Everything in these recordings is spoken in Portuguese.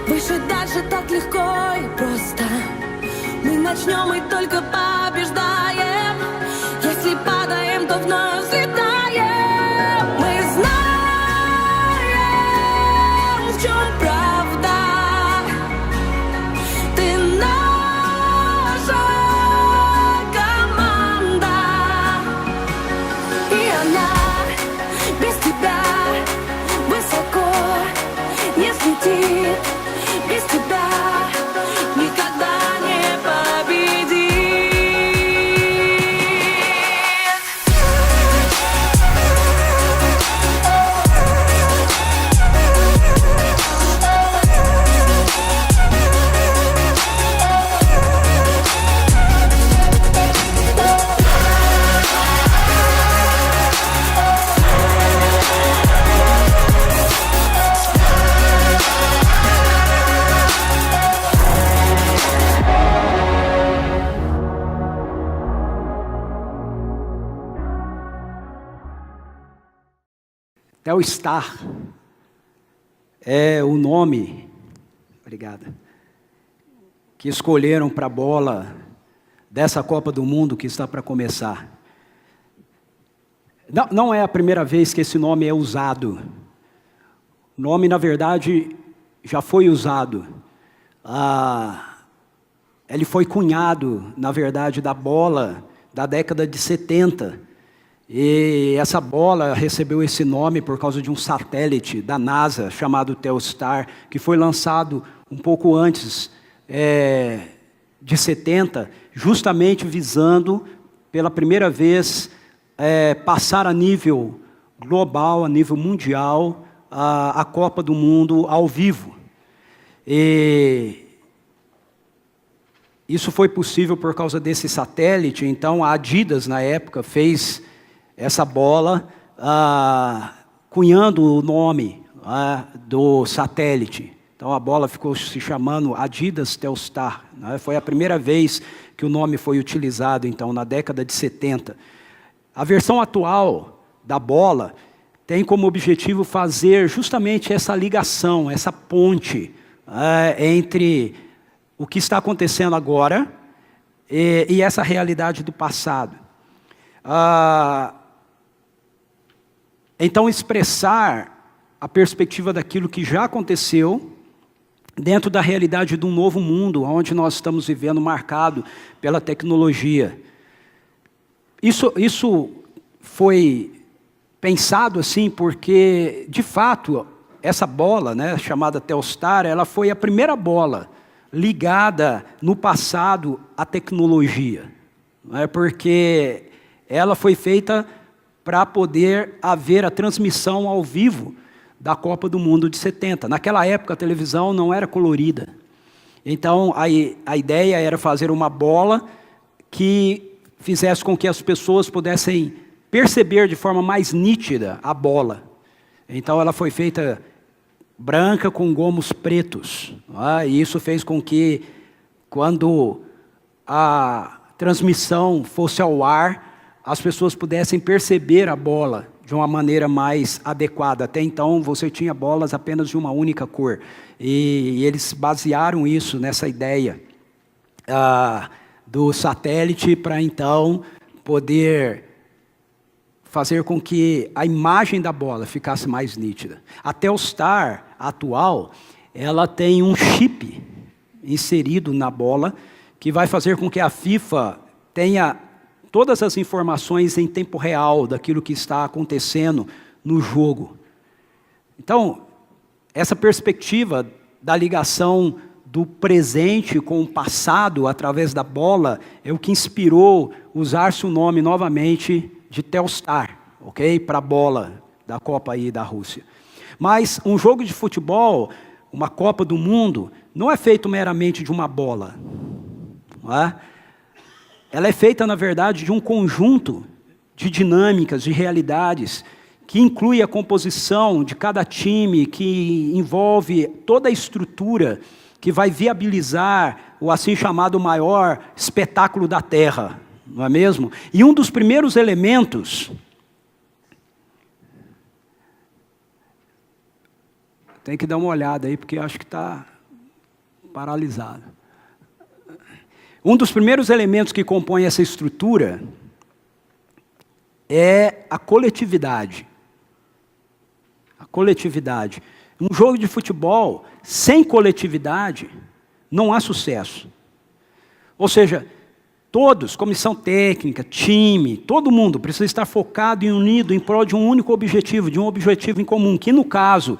Выше, дальше так легко и просто. Мы начнем и только побеждаем. Если падаем, то вновь взлетаем. Мы знаем, в чем правда. Ты наша команда. И она без тебя высоко не взлетит. Без тебя никогда не победит. Telstar é o nome, obrigada, que escolheram para a bola dessa Copa do Mundo que está para começar. Não é a primeira vez que esse nome é usado. O nome, na verdade, já foi usado. Ele foi cunhado, na verdade, da bola da década de 70. E essa bola recebeu esse nome por causa de um satélite da NASA, chamado Telstar, que foi lançado um pouco antes de 70, justamente visando, pela primeira vez, passar a nível global, a nível mundial, a Copa do Mundo ao vivo. E isso foi possível por causa desse satélite. Então a Adidas, na época, fez essa bola, cunhando o nome do satélite. Então a bola ficou se chamando Adidas Telstar. Foi a primeira vez que o nome foi utilizado, então, na década de 70. A versão atual da bola tem como objetivo fazer justamente essa ligação, essa ponte entre o que está acontecendo agora e essa realidade do passado. Então, expressar a perspectiva daquilo que já aconteceu dentro da realidade de um novo mundo, onde nós estamos vivendo, marcado pela tecnologia. Isso foi pensado assim porque, de fato, essa bola, chamada Telstar, ela foi a primeira bola ligada no passado à tecnologia. Porque ela foi feita para poder haver a transmissão ao vivo da Copa do Mundo de 70. Naquela época, a televisão não era colorida. Então, a ideia era fazer uma bola que fizesse com que as pessoas pudessem perceber de forma mais nítida a bola. Então, ela foi feita branca com gomos pretos. E isso fez com que, quando a transmissão fosse ao ar, as pessoas pudessem perceber a bola de uma maneira mais adequada. Até então, você tinha bolas apenas de uma única cor. E eles basearam isso nessa ideia do satélite para, então, poder fazer com que a imagem da bola ficasse mais nítida. A Telstar atual, ela tem um chip inserido na bola que vai fazer com que a FIFA tenha todas as informações em tempo real daquilo que está acontecendo no jogo. Então, essa perspectiva da ligação do presente com o passado através da bola é o que inspirou usar-se o nome novamente de Telstar, ok? Para a bola da Copa aí da Rússia. Mas um jogo de futebol, uma Copa do Mundo, não é feito meramente de uma bola, não é? Ela é feita, na verdade, de um conjunto de dinâmicas, de realidades, que inclui a composição de cada time, que envolve toda a estrutura que vai viabilizar o assim chamado maior espetáculo da Terra, não é mesmo? E um dos primeiros elementos, tem que dar uma olhada aí, porque acho que está paralisado. Um dos primeiros elementos que compõe essa estrutura é a coletividade. A coletividade. Um jogo de futebol sem coletividade não há sucesso. Ou seja, todos, comissão técnica, time, todo mundo precisa estar focado e unido em prol de um único objetivo, de um objetivo em comum, que no caso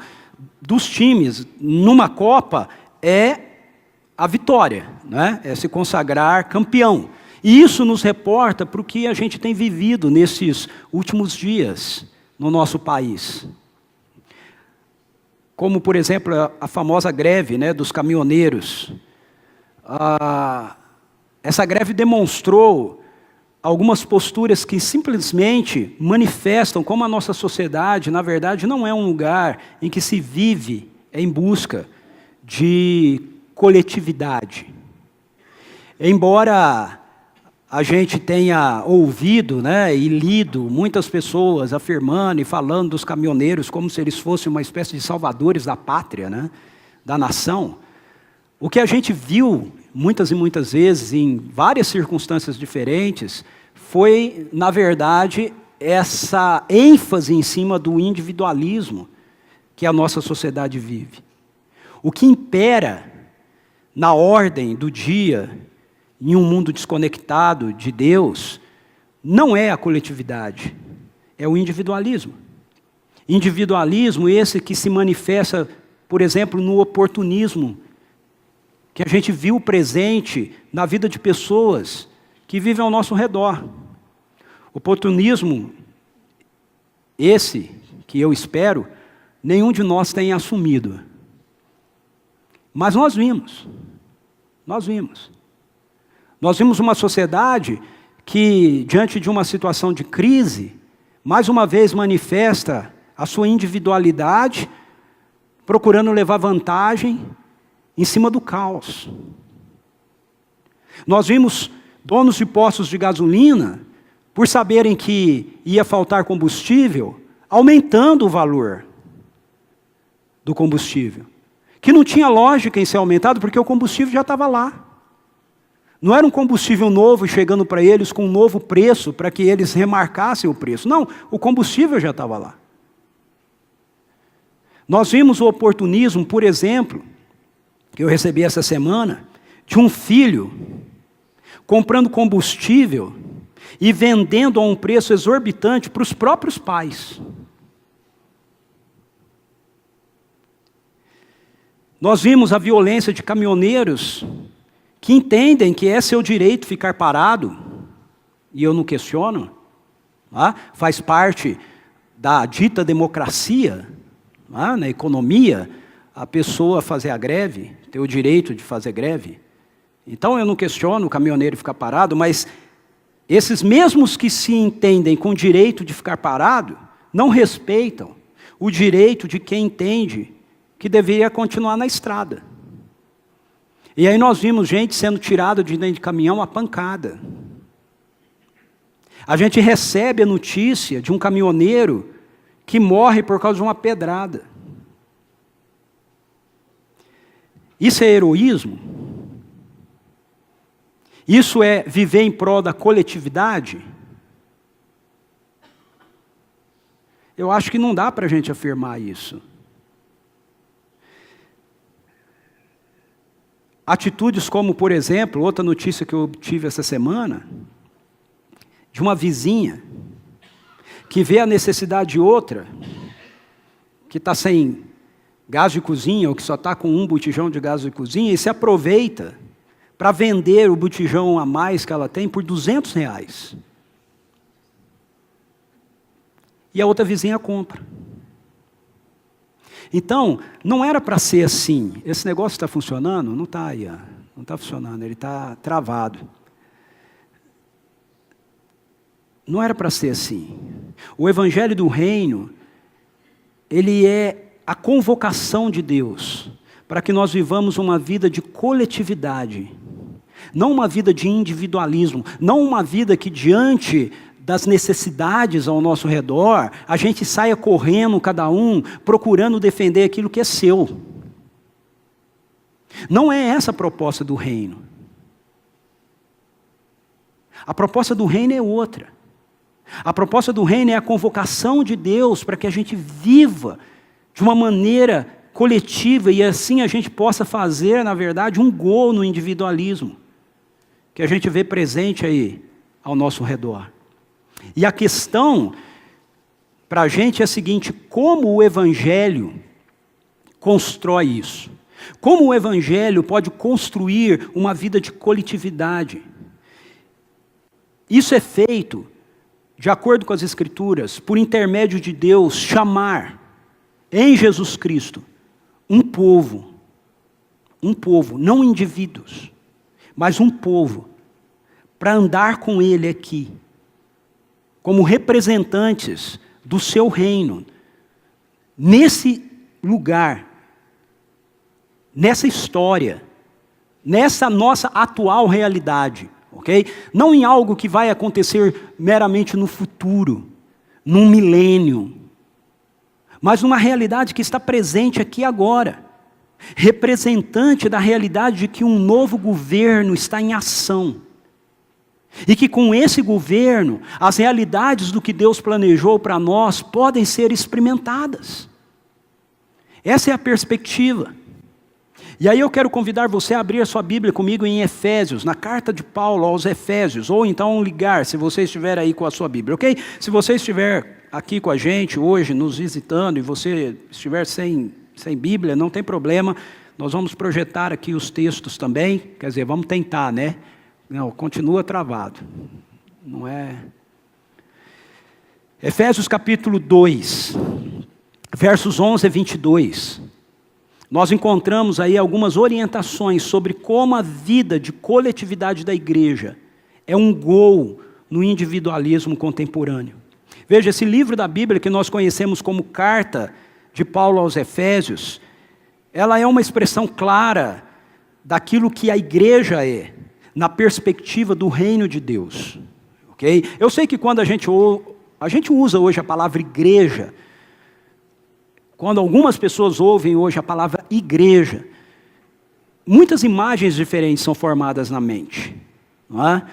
dos times, numa Copa, é a vitória, né? É se consagrar campeão. E isso nos reporta para o que a gente tem vivido nesses últimos dias no nosso país. Como, por exemplo, a famosa greve, né, dos caminhoneiros. Essa greve demonstrou algumas posturas que simplesmente manifestam como a nossa sociedade, na verdade, não é um lugar em que se vive em busca de coletividade. Embora a gente tenha ouvido, né, e lido muitas pessoas afirmando e falando dos caminhoneiros como se eles fossem uma espécie de salvadores da pátria, né, da nação, o que a gente viu muitas e muitas vezes, em várias circunstâncias diferentes, foi, na verdade, essa ênfase em cima do individualismo que a nossa sociedade vive. O que impera na ordem do dia, em um mundo desconectado de Deus, não é a coletividade, é o individualismo. Individualismo esse que se manifesta, por exemplo, no oportunismo, que a gente viu presente na vida de pessoas que vivem ao nosso redor. Oportunismo esse, que eu espero, nenhum de nós tenha assumido. Mas nós vimos. Nós vimos uma sociedade que, diante de uma situação de crise, mais uma vez manifesta a sua individualidade, procurando levar vantagem em cima do caos. Nós vimos donos de postos de gasolina, por saberem que ia faltar combustível, aumentando o valor do combustível. Que não tinha lógica em ser aumentado, porque o combustível já estava lá. Não era um combustível novo chegando para eles com um novo preço, para que eles remarcassem o preço. Não, o combustível já estava lá. Nós vimos o oportunismo, por exemplo, que eu recebi essa semana, de um filho comprando combustível e vendendo a um preço exorbitante para os próprios pais. Nós vimos a violência de caminhoneiros que entendem que é seu direito ficar parado, e eu não questiono, faz parte da dita democracia, na economia, a pessoa fazer a greve, ter o direito de fazer greve. Então eu não questiono o caminhoneiro ficar parado, mas esses mesmos que se entendem com o direito de ficar parado, não respeitam o direito de quem entende que deveria continuar na estrada. E aí nós vimos gente sendo tirada de dentro de caminhão a pancada. A gente recebe a notícia de um caminhoneiro que morre por causa de uma pedrada. Isso é heroísmo? Isso é viver em prol da coletividade? Eu acho que não dá para a gente afirmar isso. Atitudes como, por exemplo, outra notícia que eu obtive essa semana, de uma vizinha que vê a necessidade de outra, que está sem gás de cozinha, ou que só está com um botijão de gás de cozinha, e se aproveita para vender o botijão a mais que ela tem por R$200. E a outra vizinha compra. Então, não era para ser assim. Esse negócio está funcionando? Não está aí, não está funcionando, ele está travado. Não era para ser assim. O Evangelho do Reino, ele é a convocação de Deus para que nós vivamos uma vida de coletividade, não uma vida de individualismo, não uma vida que diante das necessidades ao nosso redor, a gente saia correndo cada um, procurando defender aquilo que é seu. Não é essa a proposta do reino. A proposta do reino é outra. A proposta do reino é a convocação de Deus para que a gente viva de uma maneira coletiva e assim a gente possa fazer, na verdade, um gol no individualismo que a gente vê presente aí ao nosso redor. E a questão para a gente é a seguinte: como o Evangelho constrói isso? Como o Evangelho pode construir uma vida de coletividade? Isso é feito, de acordo com as Escrituras, por intermédio de Deus chamar em Jesus Cristo um povo, não indivíduos, mas um povo, para andar com Ele aqui, como representantes do seu reino, nesse lugar, nessa história, nessa nossa atual realidade. Okay? Não em algo que vai acontecer meramente no futuro, num milênio, mas numa realidade que está presente aqui agora, representante da realidade de que um novo governo está em ação, e que com esse governo, as realidades do que Deus planejou para nós podem ser experimentadas. Essa é a perspectiva. E aí eu quero convidar você a abrir a sua Bíblia comigo em Efésios, na carta de Paulo aos Efésios, ou então ligar, se você estiver aí com a sua Bíblia, ok? Se você estiver aqui com a gente hoje, nos visitando, e você estiver sem Bíblia, não tem problema, nós vamos projetar aqui os textos também, quer dizer, vamos tentar, né? Não, continua travado, não é? Efésios capítulo 2, versos 11 a 22. Nós encontramos aí algumas orientações sobre como a vida de coletividade da igreja é um gol no individualismo contemporâneo. Veja, esse livro da Bíblia que nós conhecemos como Carta de Paulo aos Efésios, ela é uma expressão clara daquilo que a igreja é, na perspectiva do reino de Deus. Okay? Eu sei que quando a gente usa hoje a palavra igreja, quando algumas pessoas ouvem hoje a palavra igreja, muitas imagens diferentes são formadas na mente. Não é?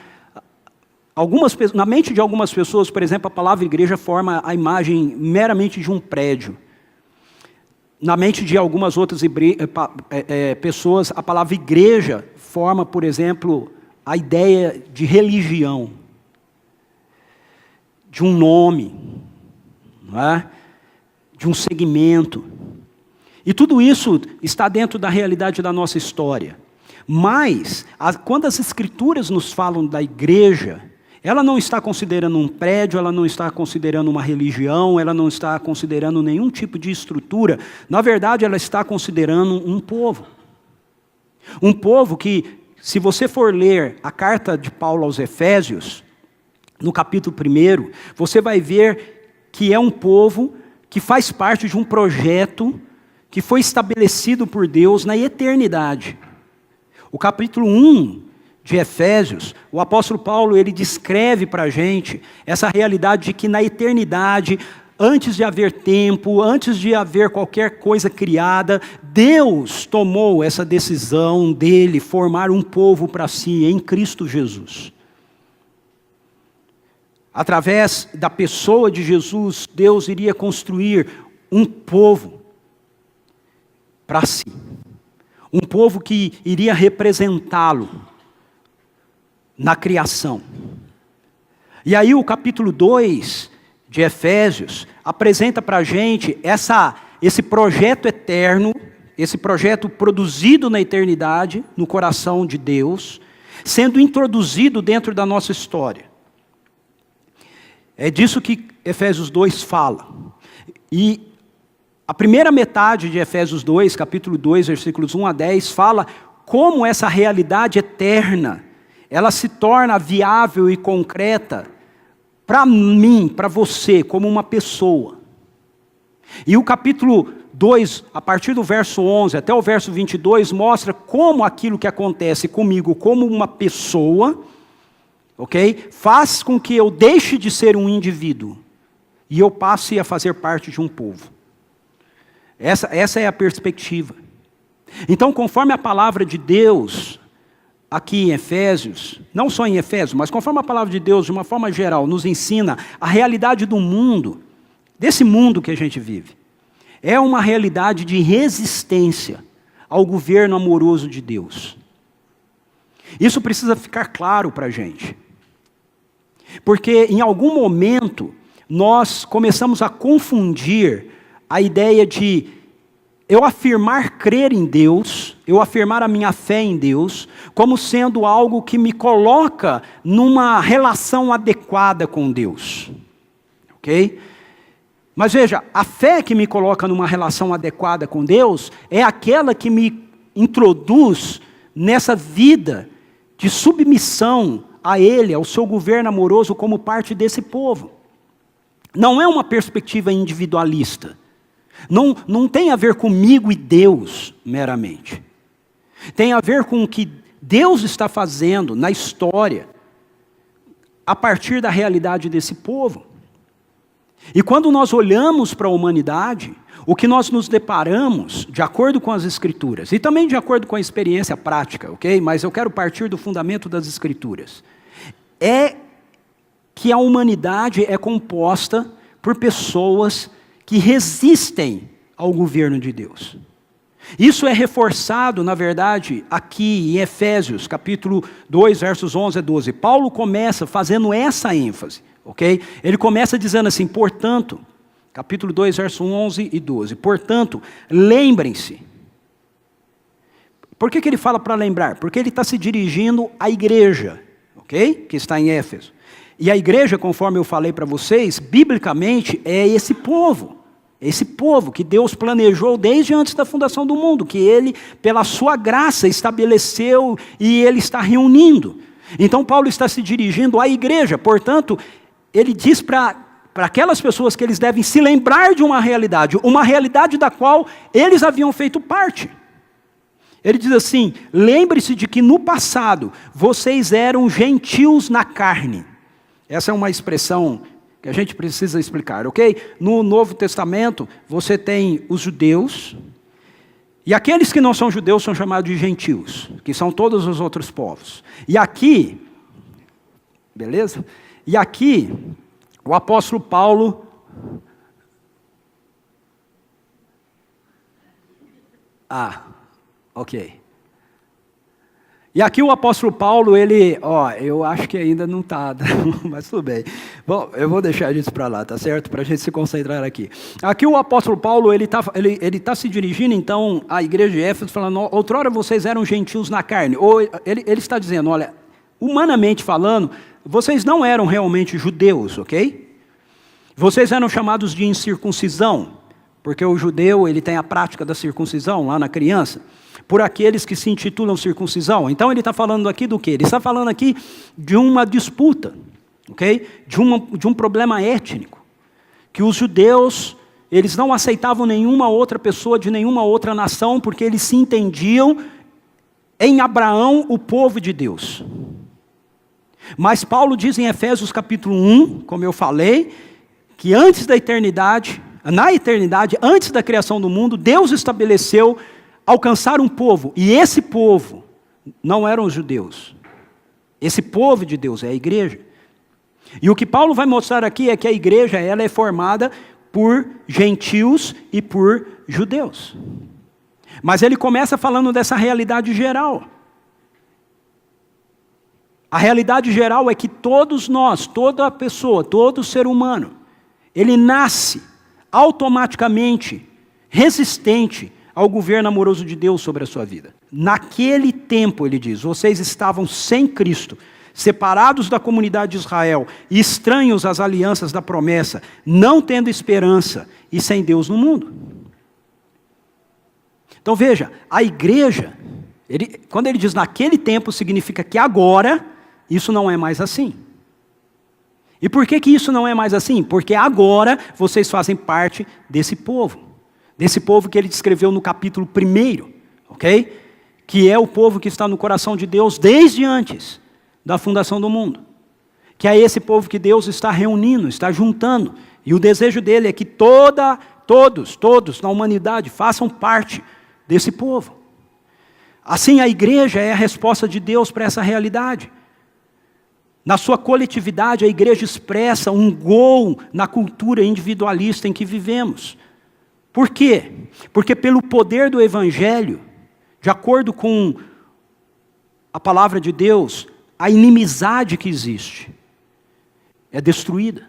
Na mente de algumas pessoas, por exemplo, a palavra igreja forma a imagem meramente de um prédio. Na mente de algumas outras pessoas, a palavra igreja forma, por exemplo, a ideia de religião, de um nome, não é? De um segmento. E tudo isso está dentro da realidade da nossa história. Mas, quando as Escrituras nos falam da igreja, ela não está considerando um prédio, ela não está considerando uma religião, ela não está considerando nenhum tipo de estrutura. Na verdade, ela está considerando um povo. Um povo que, se você for ler a carta de Paulo aos Efésios, no capítulo 1, você vai ver que é um povo que faz parte de um projeto que foi estabelecido por Deus na eternidade. O capítulo 1 de Efésios, o apóstolo Paulo, ele descreve para a gente essa realidade de que na eternidade, antes de haver tempo, antes de haver qualquer coisa criada, Deus tomou essa decisão dele formar um povo para si em Cristo Jesus. Através da pessoa de Jesus, Deus iria construir um povo para si. Um povo que iria representá-lo na criação. E aí o capítulo 2 de Efésios apresenta para a gente esse projeto eterno, esse projeto produzido na eternidade, no coração de Deus, sendo introduzido dentro da nossa história. É disso que Efésios 2 fala. E a primeira metade de Efésios 2, capítulo 2, versículos 1 a 10, fala como essa realidade eterna, ela se torna viável e concreta para mim, para você, como uma pessoa. E o capítulo 2, a partir do verso 11 até o verso 22, mostra como aquilo que acontece comigo como uma pessoa, ok? Faz com que eu deixe de ser um indivíduo e eu passe a fazer parte de um povo. Essa é a perspectiva. Então, conforme a palavra de Deus, aqui em Efésios, não só em Efésios, mas conforme a palavra de Deus, de uma forma geral, nos ensina a realidade do mundo, desse mundo que a gente vive, é uma realidade de resistência ao governo amoroso de Deus. Isso precisa ficar claro para a gente. Porque em algum momento, nós começamos a confundir a ideia de eu afirmar crer em Deus, eu afirmar a minha fé em Deus, como sendo algo que me coloca numa relação adequada com Deus. Ok? Mas veja, a fé que me coloca numa relação adequada com Deus é aquela que me introduz nessa vida de submissão a Ele, ao seu governo amoroso como parte desse povo. Não é uma perspectiva individualista. Não tem a ver comigo e Deus meramente. Tem a ver com o que Deus está fazendo na história a partir da realidade desse povo. E quando nós olhamos para a humanidade, o que nós nos deparamos, de acordo com as Escrituras, e também de acordo com a experiência prática, ok? Mas eu quero partir do fundamento das Escrituras, é que a humanidade é composta por pessoas que resistem ao governo de Deus. Isso é reforçado, na verdade, aqui em Efésios, capítulo 2, versos 11 a 12. Paulo começa fazendo essa ênfase, ok? Ele começa dizendo assim, portanto, capítulo 2, versos 11 e 12. Portanto, lembrem-se. Por que ele fala para lembrar? Porque ele está se dirigindo à igreja, ok? Que está em Éfeso. E a igreja, conforme eu falei para vocês, biblicamente é esse povo que Deus planejou desde antes da fundação do mundo, que Ele, pela sua graça, estabeleceu e Ele está reunindo. Então Paulo está se dirigindo à igreja, portanto, ele diz para aquelas pessoas que eles devem se lembrar de uma realidade da qual eles haviam feito parte. Ele diz assim, lembre-se de que no passado vocês eram gentios na carne. Essa é uma expressão que a gente precisa explicar, ok? No Novo Testamento, você tem os judeus, e aqueles que não são judeus são chamados de gentios, que são todos os outros povos. E aqui, beleza? E aqui, o apóstolo Paulo, ok. E aqui o apóstolo Paulo, eu acho que ainda não está, mas tudo bem. Bom, eu vou deixar isso para lá, tá certo? Para a gente se concentrar aqui. Aqui o apóstolo Paulo, ele tá se dirigindo então à igreja de Éfeso, falando, outrora vocês eram gentios na carne. Ou ele está dizendo, olha, humanamente falando, vocês não eram realmente judeus, ok? Vocês eram chamados de incircuncisão, porque o judeu, ele tem a prática da circuncisão lá na criança, por aqueles que se intitulam circuncisão. Então ele está falando aqui do quê? Ele está falando aqui de uma disputa, ok? De um problema étnico, que os judeus, eles não aceitavam nenhuma outra pessoa de nenhuma outra nação, porque eles se entendiam em Abraão o povo de Deus. Mas Paulo diz em Efésios capítulo 1, como eu falei, que antes da eternidade, na eternidade, antes da criação do mundo, Deus estabeleceu alcançar um povo, e esse povo não eram os judeus. Esse povo de Deus é a igreja. E o que Paulo vai mostrar aqui é que a igreja ela é formada por gentios e por judeus. Mas ele começa falando dessa realidade geral. A realidade geral é que todos nós, toda pessoa, todo ser humano, ele nasce automaticamente resistente ao governo amoroso de Deus sobre a sua vida. Naquele tempo, ele diz, vocês estavam sem Cristo, separados da comunidade de Israel, e estranhos às alianças da promessa, não tendo esperança e sem Deus no mundo. Então veja, a igreja, quando ele diz naquele tempo, significa que agora, isso não é mais assim. E por que isso não é mais assim? Porque agora vocês fazem parte desse povo que ele descreveu no capítulo 1, ok? Que é o povo que está no coração de Deus desde antes da fundação do mundo. Que é esse povo que Deus está reunindo, está juntando. E o desejo dele é que todos na humanidade façam parte desse povo. Assim, a igreja é a resposta de Deus para essa realidade. Na sua coletividade, a igreja expressa um gol na cultura individualista em que vivemos. Por quê? Porque pelo poder do Evangelho, de acordo com a palavra de Deus, a inimizade que existe é destruída.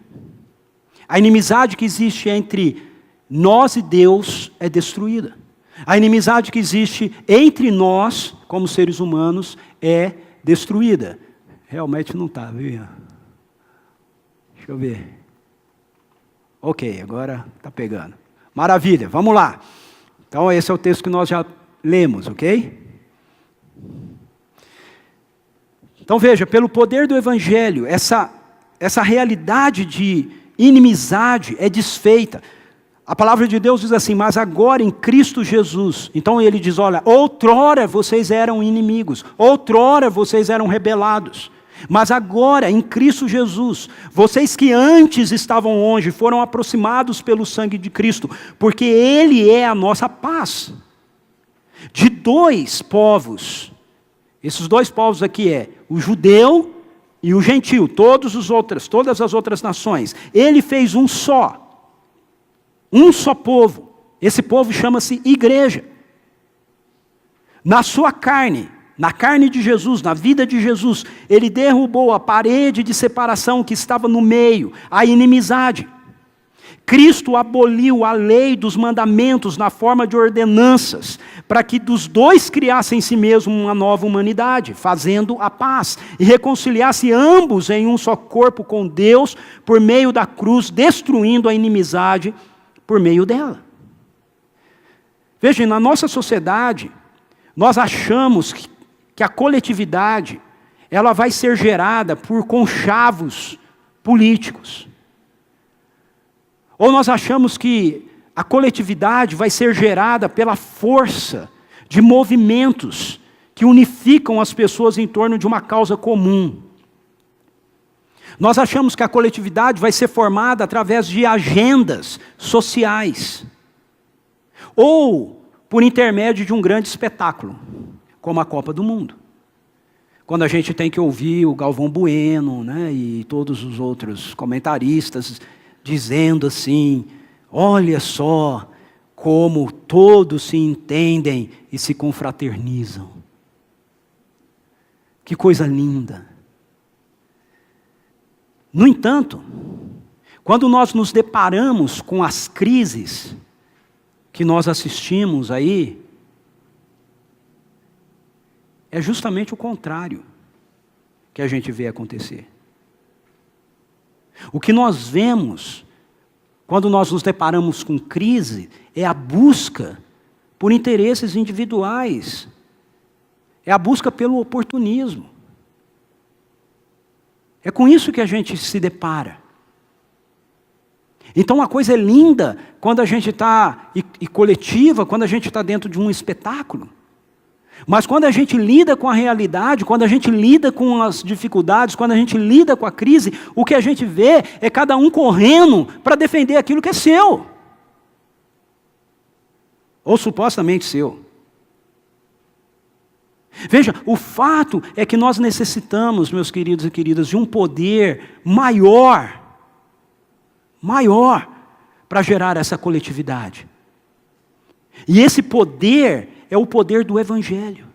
A inimizade que existe entre nós e Deus é destruída. A inimizade que existe entre nós, como seres humanos, é destruída. Realmente não está, viu? Deixa eu ver. Ok, agora está pegando. Maravilha, vamos lá. Então esse é o texto que nós já lemos, ok? Então veja, pelo poder do Evangelho, essa realidade de inimizade é desfeita. A palavra de Deus diz assim, mas agora em Cristo Jesus. Então ele diz, olha, outrora vocês eram inimigos, outrora vocês eram rebelados. Mas agora, em Cristo Jesus, vocês que antes estavam longe, foram aproximados pelo sangue de Cristo, porque Ele é a nossa paz. De dois povos, esses dois povos aqui é o judeu e o gentil, todas as outras nações. Ele fez um só povo. Esse povo chama-se igreja. Na sua carne, na carne de Jesus, na vida de Jesus, Ele derrubou a parede de separação que estava no meio, a inimizade. Cristo aboliu a lei dos mandamentos na forma de ordenanças, para que dos dois criassem em si mesmo uma nova humanidade, fazendo a paz, e reconciliasse ambos em um só corpo com Deus, por meio da cruz, destruindo a inimizade por meio dela. Vejam, na nossa sociedade, nós achamos que a coletividade, ela vai ser gerada por conchavos políticos. Ou nós achamos que a coletividade vai ser gerada pela força de movimentos que unificam as pessoas em torno de uma causa comum. Nós achamos que a coletividade vai ser formada através de agendas sociais. Ou por intermédio de um grande espetáculo, como a Copa do Mundo. Quando a gente tem que ouvir o Galvão Bueno, né, e todos os outros comentaristas dizendo assim, olha só como todos se entendem e se confraternizam. Que coisa linda. No entanto, quando nós nos deparamos com as crises que nós assistimos aí, é justamente o contrário que a gente vê acontecer. O que nós vemos, quando nós nos deparamos com crise, é a busca por interesses individuais. É a busca pelo oportunismo. É com isso que a gente se depara. Então a coisa é linda quando a gente está, e coletiva, quando a gente está dentro de um espetáculo. Mas quando a gente lida com a realidade, quando a gente lida com as dificuldades, quando a gente lida com a crise, o que a gente vê é cada um correndo para defender aquilo que é seu. Ou supostamente seu. Veja, o fato é que nós necessitamos, meus queridos e queridas, de um poder maior para gerar essa coletividade. E esse poder é o poder do Evangelho.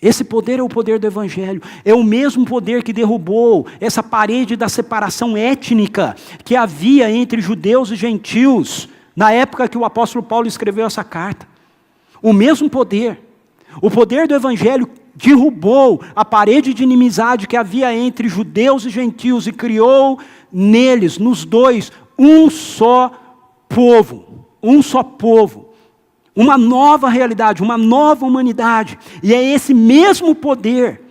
Esse poder é o poder do Evangelho. É o mesmo poder que derrubou essa parede da separação étnica que havia entre judeus e gentios na época que o apóstolo Paulo escreveu essa carta. O mesmo poder. O poder do Evangelho derrubou a parede de inimizade que havia entre judeus e gentios e criou neles, nos dois, um só povo. Um só povo. Uma nova realidade, uma nova humanidade. E é esse mesmo poder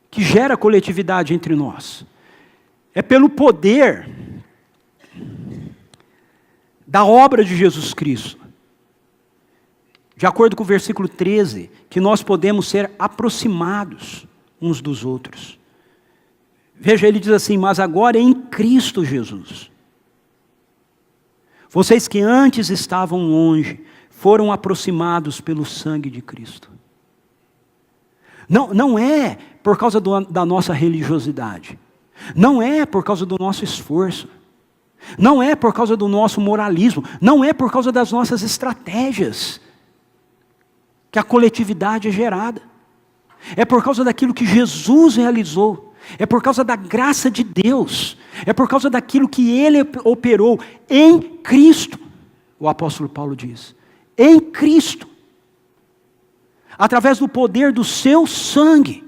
que gera coletividade entre nós. É pelo poder da obra de Jesus Cristo, de acordo com o versículo 13, que nós podemos ser aproximados uns dos outros. Veja, ele diz assim, mas agora é em Cristo Jesus. Vocês que antes estavam longe, foram aproximados pelo sangue de Cristo. Não é por causa da nossa religiosidade. Não é por causa do nosso esforço. Não é por causa do nosso moralismo. Não é por causa das nossas estratégias que a coletividade é gerada. É por causa daquilo que Jesus realizou. É por causa da graça de Deus. É por causa daquilo que Ele operou em Cristo. O apóstolo Paulo diz. Em Cristo. Através do poder do seu sangue,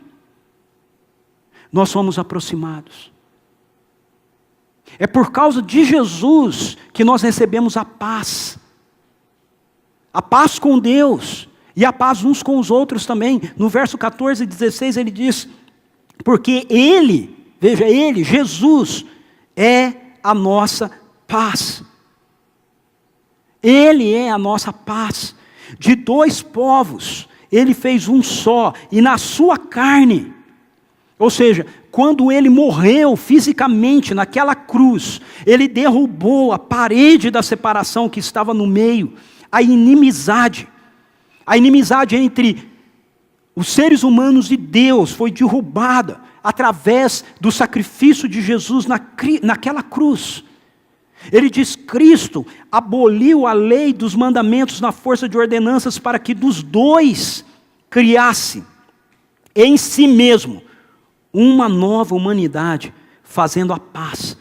nós somos aproximados. É por causa de Jesus que nós recebemos a paz. A paz com Deus e a paz uns com os outros também. No verso 14 e 16 ele diz, porque Ele, veja Ele, Jesus, é a nossa paz. Ele é a nossa paz. De dois povos, Ele fez um só, e na sua carne, ou seja, quando Ele morreu fisicamente naquela cruz, Ele derrubou a parede da separação que estava no meio, a inimizade entre os seres humanos e Deus foi derrubada através do sacrifício de Jesus naquela cruz. Ele diz, Cristo aboliu a lei dos mandamentos na força de ordenanças para que dos dois criasse em si mesmo uma nova humanidade, fazendo a paz.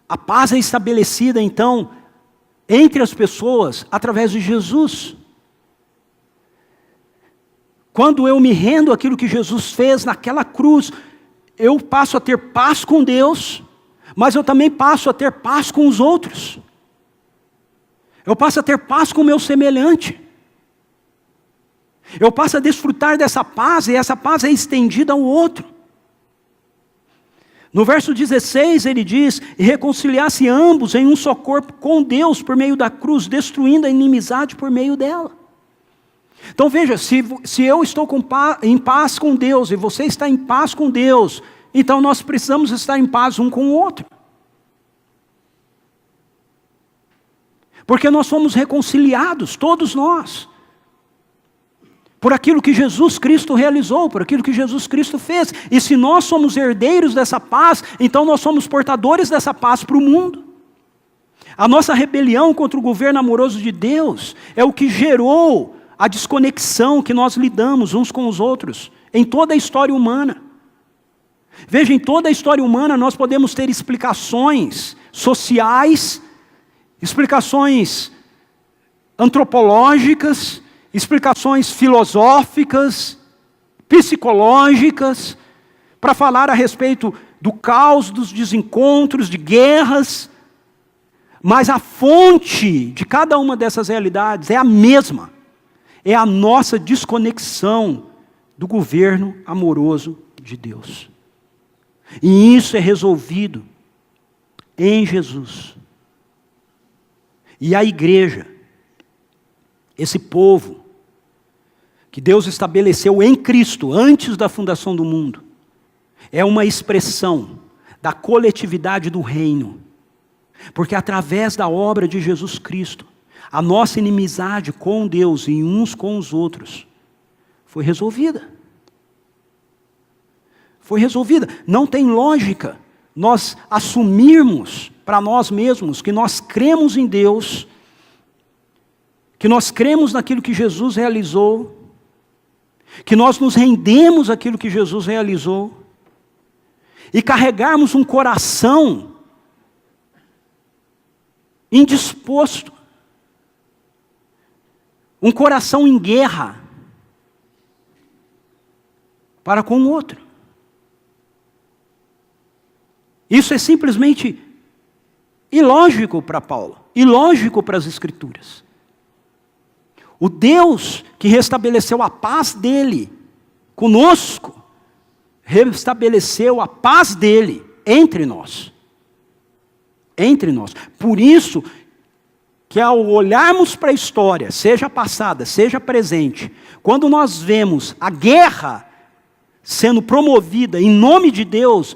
A paz é estabelecida então entre as pessoas através de Jesus. Quando eu me rendo àquilo que Jesus fez naquela cruz, eu passo a ter paz com Deus, mas eu também passo a ter paz com os outros. Eu passo a ter paz com o meu semelhante. Eu passo a desfrutar dessa paz, e essa paz é estendida ao outro. No verso 16 ele diz, e reconciliasse ambos em um só corpo com Deus por meio da cruz, destruindo a inimizade por meio dela. Então veja, se eu estou em paz com Deus, e você está em paz com Deus, então nós precisamos estar em paz um com o outro. Porque nós fomos reconciliados, todos nós, por aquilo que Jesus Cristo realizou, por aquilo que Jesus Cristo fez. E se nós somos herdeiros dessa paz, então nós somos portadores dessa paz para o mundo. A nossa rebelião contra o governo amoroso de Deus é o que gerou a desconexão que nós lidamos uns com os outros, em toda a história humana. Veja, em toda a história humana nós podemos ter explicações sociais, explicações antropológicas, explicações filosóficas, psicológicas, para falar a respeito do caos, dos desencontros, de guerras, mas a fonte de cada uma dessas realidades é a mesma, é a nossa desconexão do governo amoroso de Deus. E isso é resolvido em Jesus. E a igreja, esse povo, que Deus estabeleceu em Cristo, antes da fundação do mundo, é uma expressão da coletividade do reino. Porque através da obra de Jesus Cristo, a nossa inimizade com Deus e uns com os outros foi resolvida. Foi resolvida. Não tem lógica nós assumirmos para nós mesmos que nós cremos em Deus, que nós cremos naquilo que Jesus realizou, que nós nos rendemos àquilo que Jesus realizou, e carregarmos um coração indisposto, um coração em guerra para com o outro. Isso é simplesmente ilógico para Paulo, ilógico para as Escrituras. O Deus que restabeleceu a paz dele conosco, restabeleceu a paz dele entre nós. Entre nós. Por isso que ao olharmos para a história, seja passada, seja presente, quando nós vemos a guerra sendo promovida em nome de Deus,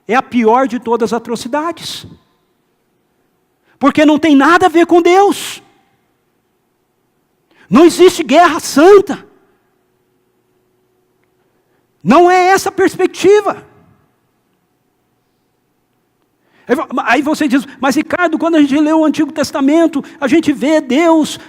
é a pior de todas as atrocidades. porque não tem nada a ver com Deus. Não existe guerra santa. Não é essa a perspectiva. Aí você diz, mas Ricardo, quando a gente lê o Antigo Testamento, a gente vê Deus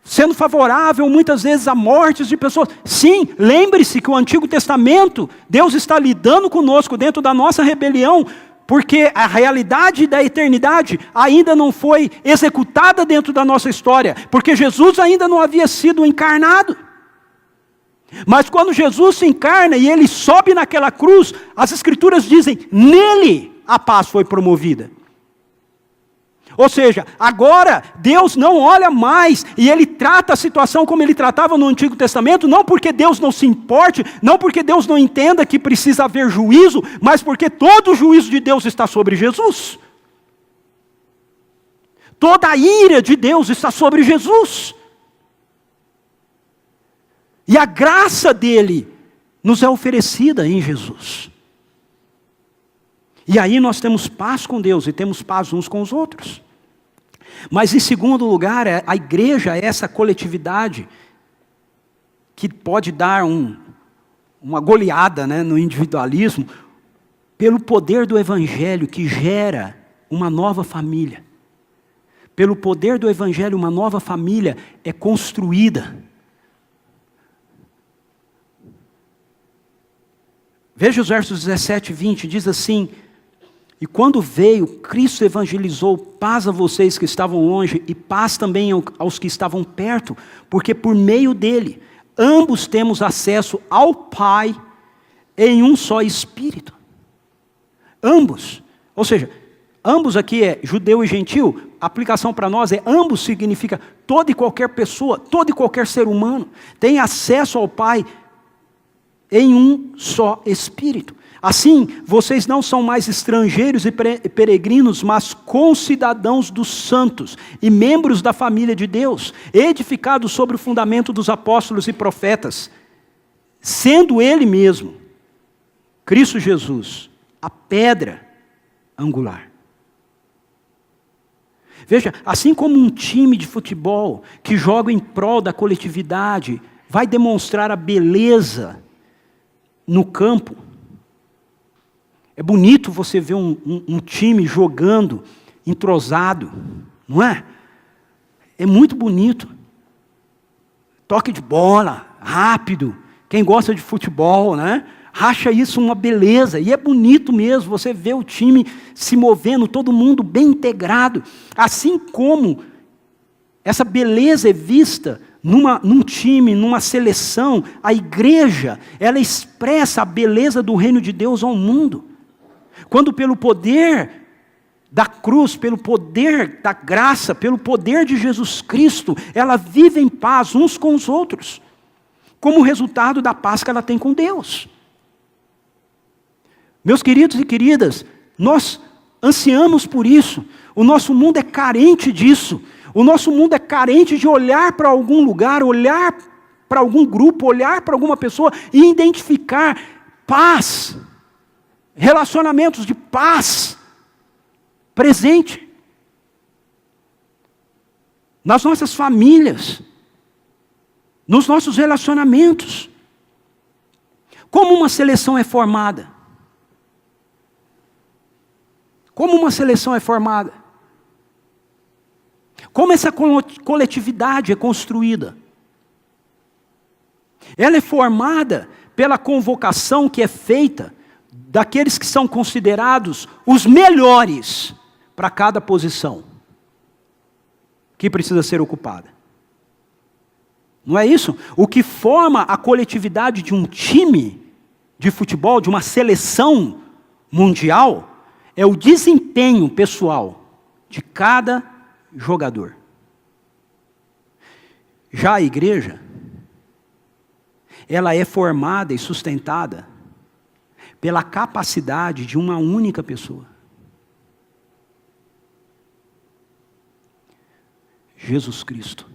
sendo favorável muitas vezes a mortes de pessoas. Sim, lembre-se que o Antigo Testamento, Deus está lidando conosco dentro da nossa rebelião, porque a realidade da eternidade ainda não foi executada dentro da nossa história, porque Jesus ainda não havia sido encarnado. Mas quando Jesus se encarna e ele sobe naquela cruz, as Escrituras dizem, nele a paz foi promovida. Ou seja, agora Deus não olha mais e Ele trata a situação como Ele tratava no Antigo Testamento, não porque Deus não se importe, não porque Deus não entenda que precisa haver juízo, mas porque todo o juízo de Deus está sobre Jesus. Toda a ira de Deus está sobre Jesus. E a graça dele nos é oferecida em Jesus. E aí nós temos paz com Deus e temos paz uns com os outros. Mas em segundo lugar, a igreja é essa coletividade que pode dar uma goleada, né, no individualismo, pelo poder do Evangelho que gera uma nova família. Pelo poder do Evangelho, uma nova família é construída. Veja os versos 17 e 20, diz assim, e quando veio, Cristo evangelizou paz a vocês que estavam longe e paz também aos que estavam perto, porque por meio dele, ambos temos acesso ao Pai em um só Espírito. Ambos, ou seja, ambos aqui é judeu e gentil, a aplicação para nós é ambos significa toda e qualquer pessoa, todo e qualquer ser humano tem acesso ao Pai em um só Espírito. Assim, vocês não são mais estrangeiros e peregrinos, mas concidadãos dos santos e membros da família de Deus, edificados sobre o fundamento dos apóstolos e profetas, sendo Ele mesmo, Cristo Jesus, a pedra angular. Veja, assim como um time de futebol que joga em prol da coletividade vai demonstrar a beleza no campo. É bonito você ver um time jogando, entrosado, não é? É muito bonito. Toque de bola, rápido. Quem gosta de futebol, né? Acha isso uma beleza. E é bonito mesmo, você vê o time se movendo, todo mundo bem integrado. Assim como essa beleza é vista num time, numa seleção, a igreja, ela expressa a beleza do reino de Deus ao mundo. Quando pelo poder da cruz, pelo poder da graça, pelo poder de Jesus Cristo, ela vive em paz uns com os outros, como resultado da paz que ela tem com Deus. Meus queridos e queridas, nós ansiamos por isso, o nosso mundo é carente disso, o nosso mundo é carente de olhar para algum lugar, olhar para algum grupo, olhar para alguma pessoa e identificar paz. Relacionamentos de paz presente nas nossas famílias, nos nossos relacionamentos. Como uma seleção é formada? Como uma seleção é formada? Como essa coletividade é construída? Ela é formada pela convocação que é feita daqueles que são considerados os melhores para cada posição que precisa ser ocupada. Não é isso? O que forma a coletividade de um time de futebol, de uma seleção mundial, é o desempenho pessoal de cada jogador. Já a igreja, ela é formada e sustentada pela capacidade de uma única pessoa. Jesus Cristo.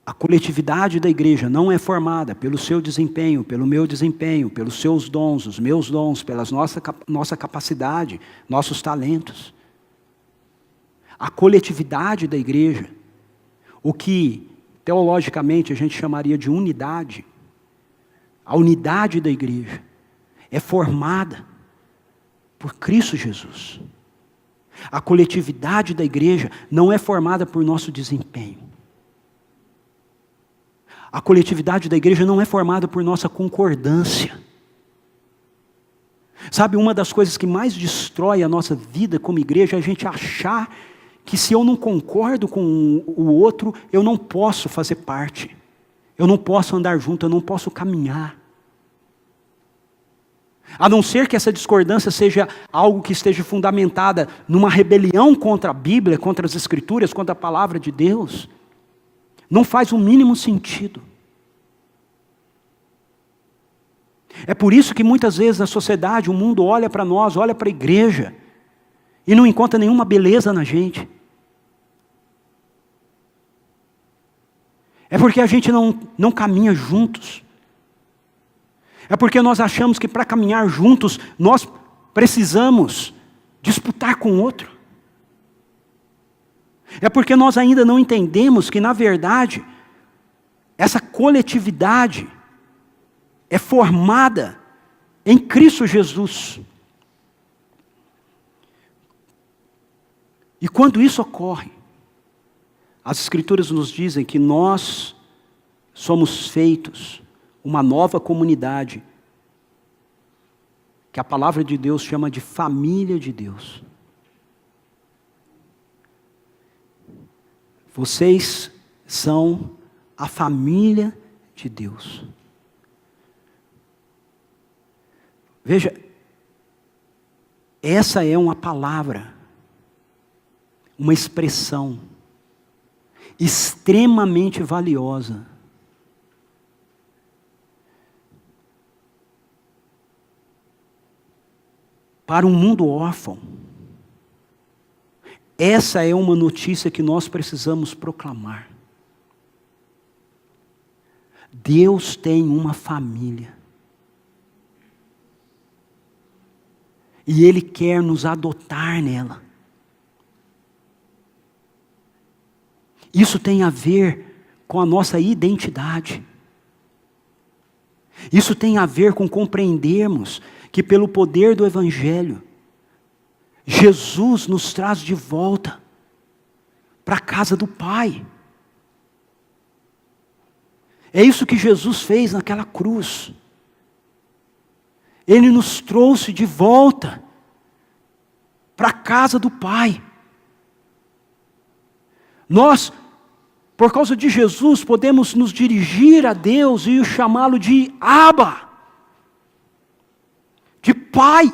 A coletividade da igreja não é formada pelo seu desempenho, pelo meu desempenho, pelos seus dons, os meus dons, pela nossa capacidade, nossos talentos. A coletividade da igreja, o que teologicamente a gente chamaria de unidade, a unidade da igreja é formada por Cristo Jesus. A coletividade da igreja não é formada por nosso desempenho. A coletividade da igreja não é formada por nossa concordância. Sabe, uma das coisas que mais destrói a nossa vida como igreja é a gente achar que se eu não concordo com o outro, eu não posso fazer parte. Eu não posso andar junto, eu não posso caminhar. A não ser que essa discordância seja algo que esteja fundamentada numa rebelião contra a Bíblia, contra as Escrituras, contra a palavra de Deus, não faz o mínimo sentido. É por isso que muitas vezes a sociedade, o mundo olha para nós, olha para a igreja, e não encontra nenhuma beleza na gente. É porque a gente não caminha juntos. É porque nós achamos que para caminhar juntos, nós precisamos disputar com o outro. É porque nós ainda não entendemos que, na verdade, essa coletividade é formada em Cristo Jesus. E quando isso ocorre, as Escrituras nos dizem que nós somos feitos uma nova comunidade, que a palavra de Deus chama de família de Deus. Vocês são a família de Deus. Veja, essa é uma palavra, uma expressão extremamente valiosa. Para um mundo órfão, essa é uma notícia que nós precisamos proclamar. Deus tem uma família. E Ele quer nos adotar nela. Isso tem a ver com a nossa identidade. Isso tem a ver com compreendermos que pelo poder do Evangelho, Jesus nos traz de volta para a casa do Pai. É isso que Jesus fez naquela cruz. Ele nos trouxe de volta para a casa do Pai. Nós, por causa de Jesus, podemos nos dirigir a Deus e chamá-lo de Abba, de Pai,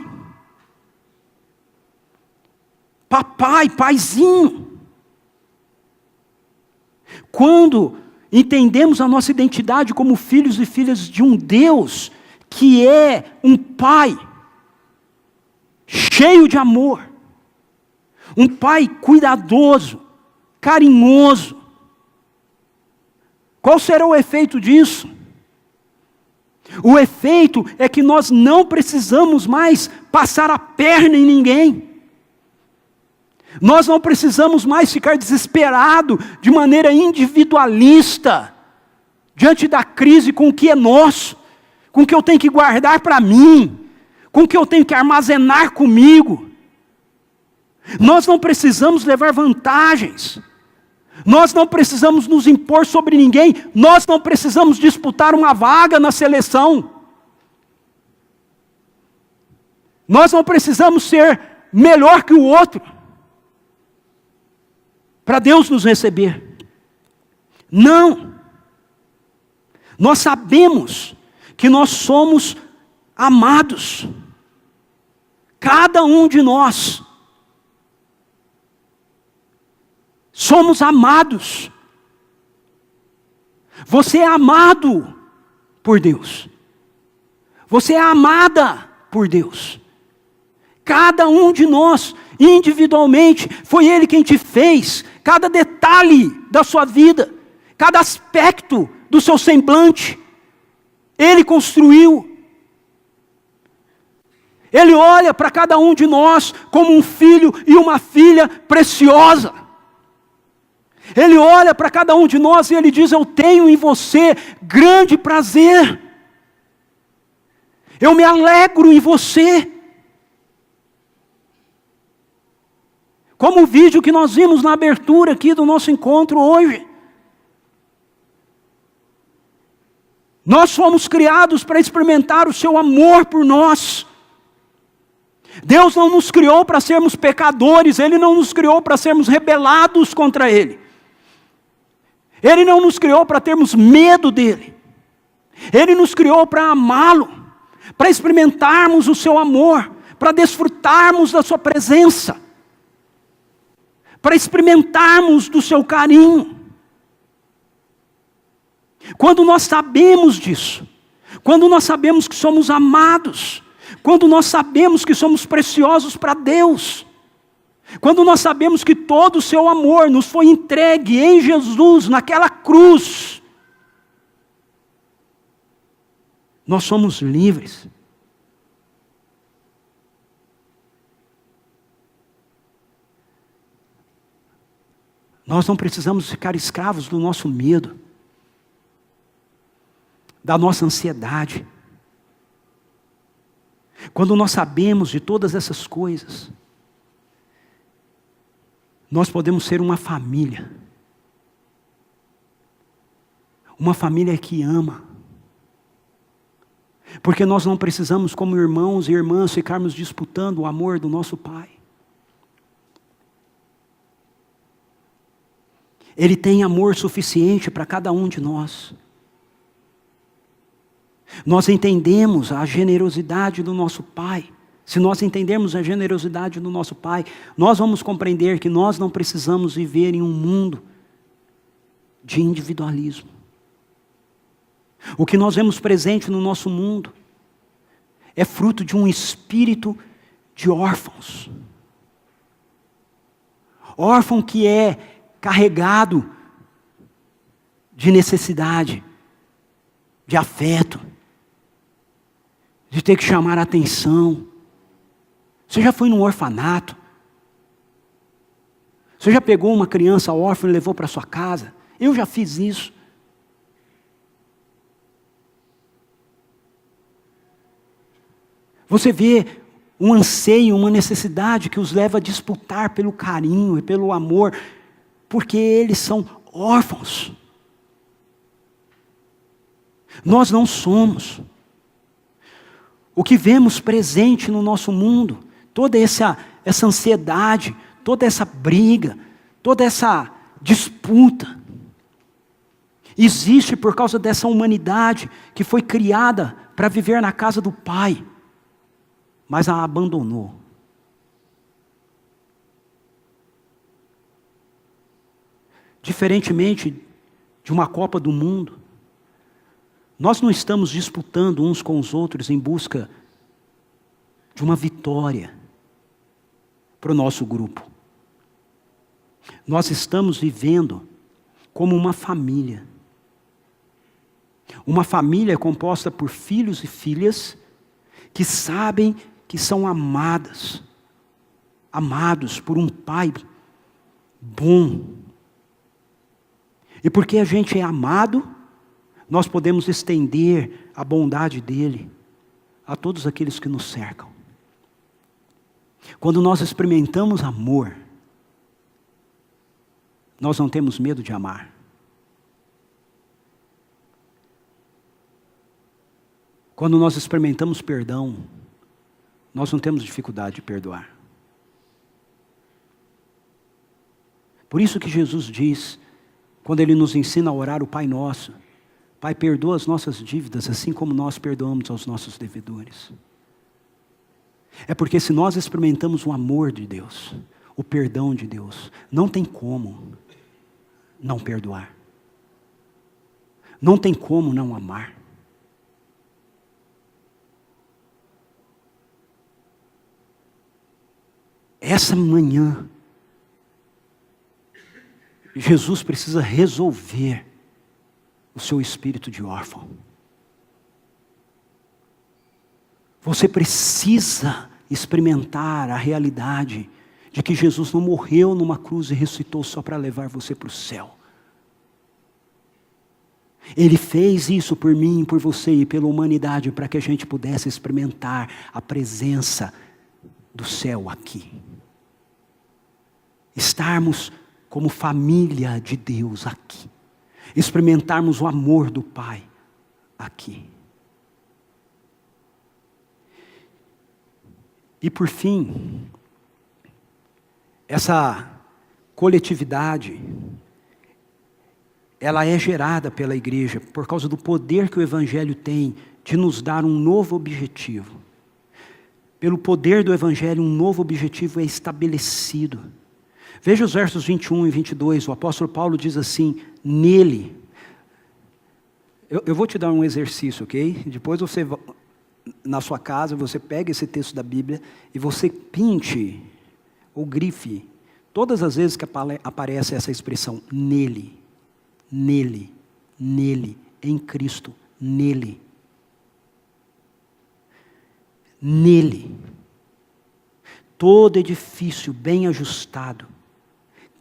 papai, paizinho. Quando entendemos a nossa identidade como filhos e filhas de um Deus que é um Pai cheio de amor, um Pai cuidadoso, carinhoso, qual será o efeito disso? O efeito é que nós não precisamos mais passar a perna em ninguém. Nós não precisamos mais ficar desesperados de maneira individualista, diante da crise com o que é nosso, com o que eu tenho que guardar para mim, com o que eu tenho que armazenar comigo. Nós não precisamos levar vantagens. Nós não precisamos nos impor sobre ninguém. Nós não precisamos disputar uma vaga na seleção. Nós não precisamos ser melhor que o outro para Deus nos receber. Não. Nós sabemos que nós somos amados. Cada um de nós. Somos amados. Você é amado por Deus. Você é amada por Deus. Cada um de nós, individualmente, foi Ele quem te fez. Cada detalhe da sua vida, cada aspecto do seu semblante, Ele construiu. Ele olha para cada um de nós como um filho e uma filha preciosa. Ele olha para cada um de nós e Ele diz: eu tenho em você grande prazer. Eu me alegro em você. Como o vídeo que nós vimos na abertura aqui do nosso encontro hoje. Nós fomos criados para experimentar o seu amor por nós. Deus não nos criou para sermos pecadores, Ele não nos criou para sermos rebelados contra Ele. Ele não nos criou para termos medo dEle. Ele nos criou para amá-lo, para experimentarmos o seu amor, para desfrutarmos da sua presença, para experimentarmos do seu carinho. Quando nós sabemos disso, quando nós sabemos que somos amados, quando nós sabemos que somos preciosos para Deus, quando nós sabemos que todo o seu amor nos foi entregue em Jesus, naquela cruz, nós somos livres. Nós não precisamos ficar escravos do nosso medo, da nossa ansiedade. Quando nós sabemos de todas essas coisas, nós podemos ser uma família que ama, porque nós não precisamos, como irmãos e irmãs, ficarmos disputando o amor do nosso Pai. Ele tem amor suficiente para cada um de nós. Nós entendemos a generosidade do nosso Pai. Se nós entendermos a generosidade do nosso Pai, nós vamos compreender que nós não precisamos viver em um mundo de individualismo. O que nós vemos presente no nosso mundo é fruto de um espírito de órfãos. Órfão que é carregado de necessidade, de afeto, de ter que chamar a atenção. Você já foi num orfanato? Você já pegou uma criança órfã e levou para sua casa? Eu já fiz isso. Você vê um anseio, uma necessidade que os leva a disputar pelo carinho e pelo amor, porque eles são órfãos. Nós não somos. O que vemos presente no nosso mundo, toda essa ansiedade, toda essa briga, toda essa disputa, existe por causa dessa humanidade que foi criada para viver na casa do Pai, mas a abandonou. Diferentemente de uma Copa do Mundo, nós não estamos disputando uns com os outros em busca de uma vitória para o nosso grupo. Nós estamos vivendo como uma família. Uma família composta por filhos e filhas que sabem que são amados por um Pai bom. E porque a gente é amado, nós podemos estender a bondade dEle a todos aqueles que nos cercam. Quando nós experimentamos amor, nós não temos medo de amar. Quando nós experimentamos perdão, nós não temos dificuldade de perdoar. Por isso que Jesus diz, quando Ele nos ensina a orar o Pai Nosso: Pai, perdoa as nossas dívidas, assim como nós perdoamos aos nossos devedores. É porque se nós experimentamos o amor de Deus, o perdão de Deus, não tem como não perdoar. Não tem como não amar. Essa manhã, Jesus precisa resolver o seu espírito de órfão. Você precisa experimentar a realidade de que Jesus não morreu numa cruz e ressuscitou só para levar você para o céu. Ele fez isso por mim, por você e pela humanidade, para que a gente pudesse experimentar a presença do céu aqui. Estarmos como família de Deus aqui. Experimentarmos o amor do Pai aqui. E por fim, essa coletividade, ela é gerada pela igreja por causa do poder que o Evangelho tem de nos dar um novo objetivo. Pelo poder do Evangelho, um novo objetivo é estabelecido. Veja os versos 21 e 22, o apóstolo Paulo diz assim, nele. Eu vou te dar um exercício, ok? Depois você, na sua casa, você pega esse texto da Bíblia e você pinte ou grife todas as vezes que aparece essa expressão, nele. Nele, nele, em Cristo, nele. Nele. Todo edifício bem ajustado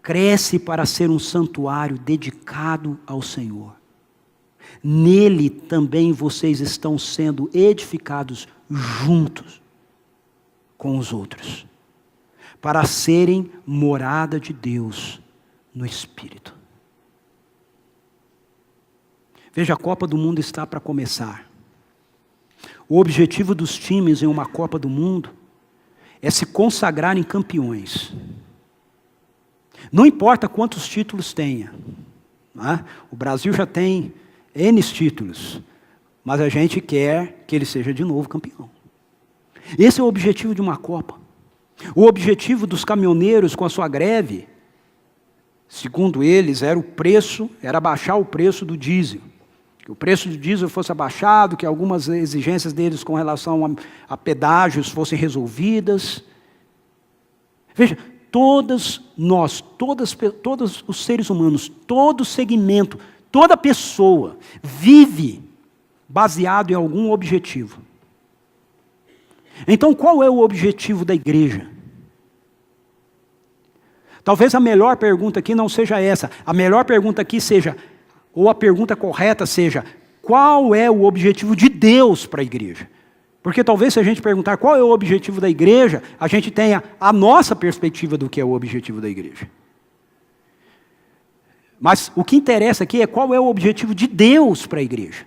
cresce para ser um santuário dedicado ao Senhor. Nele também vocês estão sendo edificados juntos com os outros, para serem morada de Deus no Espírito. Veja, a Copa do Mundo está para começar. O objetivo dos times em uma Copa do Mundo é se consagrarem campeões. Não importa quantos títulos tenha. Né? O Brasil já tem N títulos, mas a gente quer que ele seja de novo campeão. Esse é o objetivo de uma Copa. O objetivo dos caminhoneiros com a sua greve, segundo eles, era baixar o preço do diesel. Que o preço do diesel fosse abaixado, que algumas exigências deles com relação a pedágios fossem resolvidas. Veja, todos os seres humanos, todo segmento, toda pessoa vive baseado em algum objetivo. Então, qual é o objetivo da igreja? Talvez a melhor pergunta aqui não seja essa. A melhor pergunta aqui seja, ou a pergunta correta seja, qual é o objetivo de Deus para a igreja? Porque talvez se a gente perguntar qual é o objetivo da igreja, a gente tenha a nossa perspectiva do que é o objetivo da igreja. Mas o que interessa aqui é qual é o objetivo de Deus para a igreja.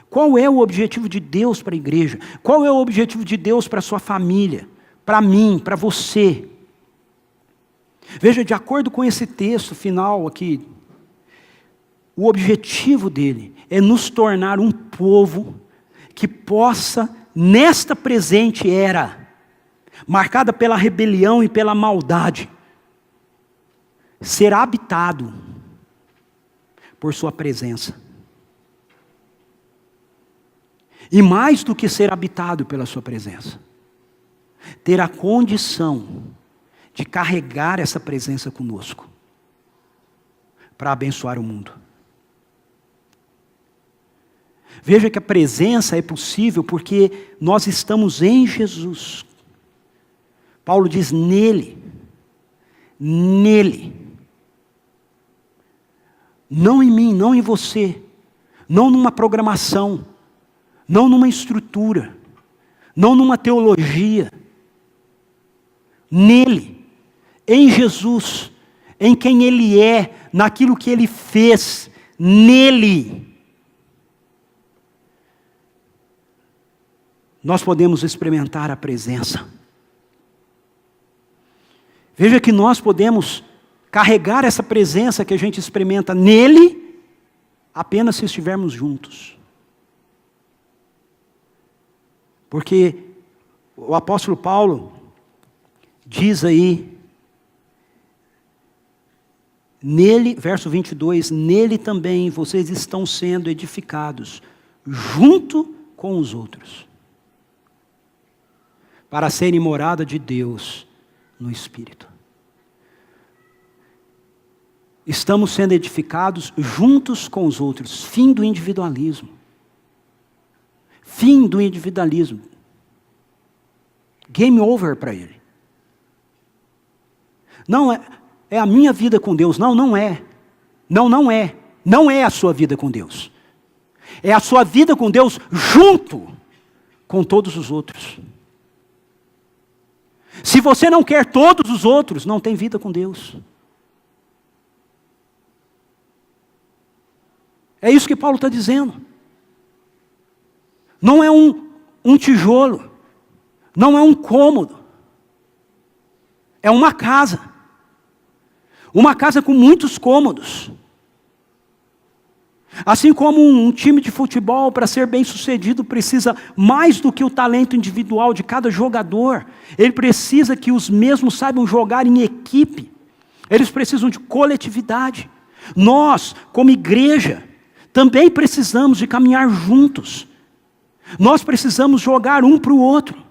Qual é o objetivo de Deus para a igreja? Qual é o objetivo de Deus para a sua família? Para mim, para você? Veja, de acordo com esse texto final aqui, o objetivo dele é nos tornar um povo que possa, nesta presente era, marcada pela rebelião e pela maldade, ser habitado por sua presença. E mais do que ser habitado pela sua presença, ter a condição de carregar essa presença conosco, para abençoar o mundo. Veja que a presença é possível porque nós estamos em Jesus. Paulo diz nele. Nele. Não em mim, não em você. Não numa programação. Não numa estrutura. Não numa teologia. Nele. Em Jesus. Em quem Ele é. Naquilo que Ele fez. Nele. Nós podemos experimentar a presença. Veja que nós podemos carregar essa presença que a gente experimenta nele, apenas se estivermos juntos. Porque o apóstolo Paulo diz aí, nele, verso 22, nele também vocês estão sendo edificados, junto com os outros, para serem morada de Deus no Espírito. estamos sendo edificados juntos com os outros. Fim do individualismo. Fim do individualismo. Game over para ele. Não é a minha vida com Deus. Não, não é. Não, não é. Não é a sua vida com Deus. É a sua vida com Deus junto com todos os outros. Se você não quer todos os outros, não tem vida com Deus. É isso que Paulo está dizendo. Não é um tijolo. Não é um cômodo. É uma casa. Uma casa com muitos cômodos. Assim como um time de futebol, para ser bem sucedido, precisa mais do que o talento individual de cada jogador. Ele precisa que os mesmos saibam jogar em equipe. Eles precisam de coletividade. Nós, como igreja, também precisamos de caminhar juntos. Nós precisamos jogar um para o outro.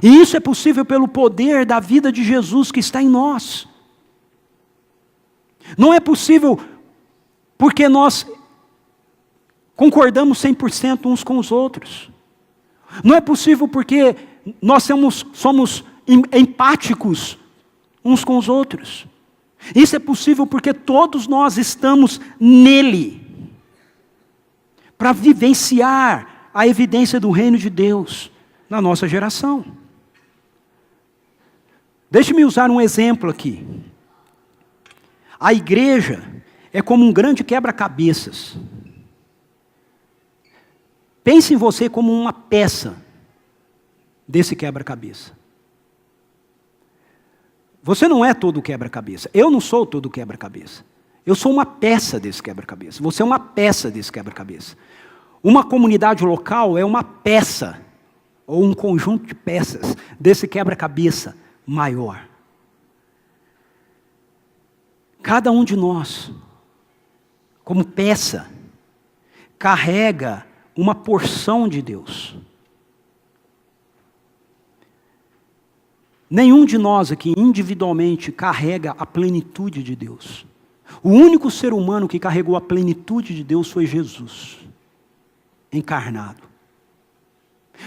E isso é possível pelo poder da vida de Jesus que está em nós. Não é possível porque nós concordamos 100% uns com os outros. Não é possível porque nós somos empáticos uns com os outros. Isso é possível porque todos nós estamos nele, para vivenciar a evidência do reino de Deus na nossa geração. Deixe-me usar um exemplo aqui. A igreja é como um grande quebra-cabeças. Pense em você como uma peça desse quebra-cabeça. Você não é todo quebra-cabeça. Eu não sou todo quebra-cabeça. Eu sou uma peça desse quebra-cabeça. Você é uma peça desse quebra-cabeça. Uma comunidade local é uma peça, ou um conjunto de peças, desse quebra-cabeça maior. Cada um de nós, como peça, carrega uma porção de Deus. Nenhum de nós aqui individualmente carrega a plenitude de Deus. O único ser humano que carregou a plenitude de Deus foi Jesus, encarnado.